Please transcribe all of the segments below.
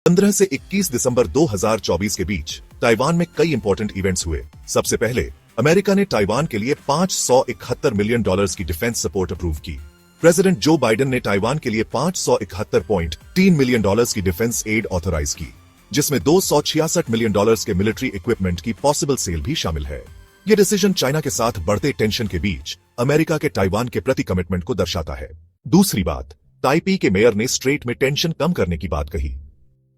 15 से 21 दिसंबर 2024 के बीच ताइवान में कई इंपॉर्टेंट इवेंट्स हुए। सबसे पहले अमेरिका ने ताइवान के लिए $571 मिलियन की डिफेंस सपोर्ट अप्रूव की। प्रेसिडेंट जो बाइडेन ने ताइवान के लिए $571.3 मिलियन की डिफेंस एड ऑथराइज की, जिसमें $266 मिलियन के मिलिट्री इक्विपमेंट की पॉसिबल सेल भी शामिल है। यह डिसीजन चाइना के साथ बढ़ते टेंशन के बीच अमेरिका के ताइवान के प्रति कमिटमेंट को दर्शाता है। दूसरी बात, ताइपी के मेयर ने स्ट्रेट में टेंशन कम करने की बात कही।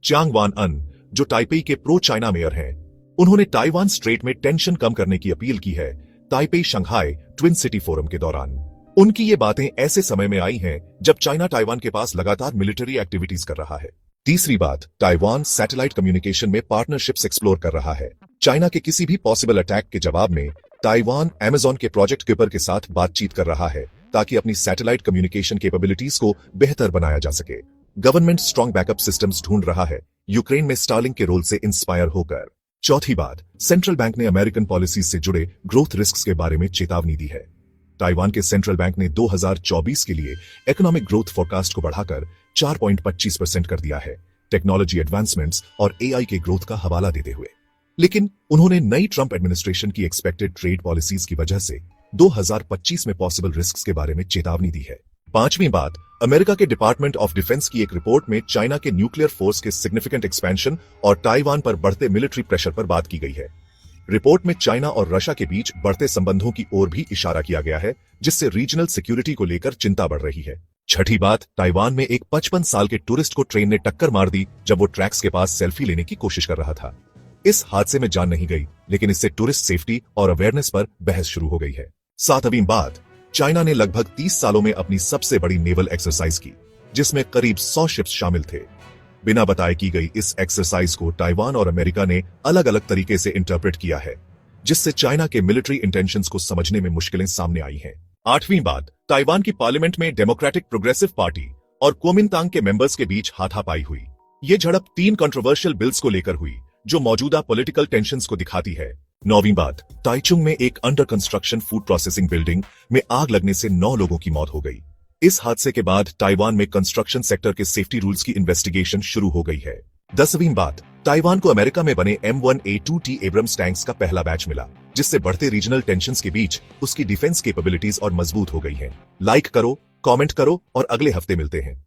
चांग वान अन, जो ताइपी के प्रो चाइना मेयर हैं, उन्होंने ताइवान स्ट्रेट में टेंशन कम करने की अपील की है Taipei Shanghai twin city forum के दौरान। उनकी ये बातें ऐसे समय में आई हैं जब चाइना ताइवान के पास लगातार मिलिट्री एक्टिविटीज कर रहा है। तीसरी बात, ताइवान सैटेलाइट कम्युनिकेशन में पार्टनरशिप्स एक्सप्लोर कर रहा है। चाइना के किसी भी पॉसिबल अटैक के जवाब में ताइवान अमेज़न के प्रोजेक्ट क्यूपर के साथ बातचीत कर रहा है ताकि अपनी सैटेलाइट कम्युनिकेशन कैपेबिलिटीज को बेहतर बनाया जा सके। गवर्नमेंट स्ट्रॉन्ग बैकअप सिस्टम्स ढूंढ रहा है यूक्रेन में स्टारलिंक के रोल से इंस्पायर होकर। चौथी बात, सेंट्रल बैंक ने अमेरिकन पॉलिसीज से जुड़े ग्रोथ रिस्क्स के बारे में चेतावनी दी है। ताइवान के सेंट्रल बैंक ने 2024 के लिए इकोनॉमिक ग्रोथ फोरकास्ट को बढ़ाकर 4.25% कर दिया है, टेक्नोलॉजी एडवांसमेंट्स और एआई के ग्रोथ का हवाला देते हुए। लेकिन उन्होंने नई ट्रंप एडमिनिस्ट्रेशन की एक्सपेक्टेड ट्रेड पॉलिसीज की वजह से 2025 में पॉसिबल रिस्क्स के बारे में चेतावनी दी है। पांचवी बात, अमेरिका के डिपार्टमेंट ऑफ डिफेंस की एक रिपोर्ट में चाइना के न्यूक्लियर फोर्स के सिग्निफिकेंट एक्सपेंशन और ताइवान पर बढ़ते मिलिट्री प्रेशर पर बात की गई है। रिपोर्ट में चाइना और रशिया के बीच बढ़ते संबंधों की ओर भी इशारा किया गया है, जिससे रीजनल सिक्योरिटी को लेकर चिंता बढ़ रही है। छठी बात, ताइवान में एक 55 साल के टूरिस्ट को ट्रेन ने टक्कर मार दी जब वो ट्रैक्स के पास सेल्फी लेने की कोशिश कर रहा था। इस हादसे में जान नहीं गई, लेकिन इससे टूरिस्ट सेफ्टी और अवेयरनेस पर बहस शुरू हो गई है। सातवीं बात, चाइना ने लगभग 30 सालों में अपनी सबसे बड़ी नेवल एक्सरसाइज की, जिसमें करीब 100 शिप्स शामिल थे। बिना बताए की गई इस एक्सरसाइज को ताइवान और अमेरिका ने अलग अलग तरीके से इंटरप्रेट किया है, जिससे चाइना के मिलिट्री इंटेंशंस को समझने में मुश्किलें सामने आई हैं। आठवीं बात, ताइवान की पार्लियामेंट में डेमोक्रेटिक प्रोग्रेसिव पार्टी और कुओमिंतांग के मेंबर्स के बीच हाथापाई हुई। ये झड़प 3 कंट्रोवर्शियल बिल्स को लेकर हुई, जो मौजूदा पॉलिटिकल टेंशंस को दिखाती है। नौवीं बात, ताइचुंग में एक under construction food processing building में आग लगने से 9 लोगों की मौत हो गई। इस हादसे के बाद ताइवान में कंस्ट्रक्शन सेक्टर के सेफ्टी रूल्स की इन्वेस्टिगेशन शुरू हो गई है। 10वीं बात, ताइवान को अमेरिका में बने M1A2T एब्रम्स टैंक्स का पहला बैच मिला, जिससे बढ़ते रीजनल टेंशंस के बीच उसकी डिफेंस कैपेबिलिटीज और मजबूत हो गई हैं। लाइक करो, कमेंट करो और अगले हफ्ते मिलते हैं।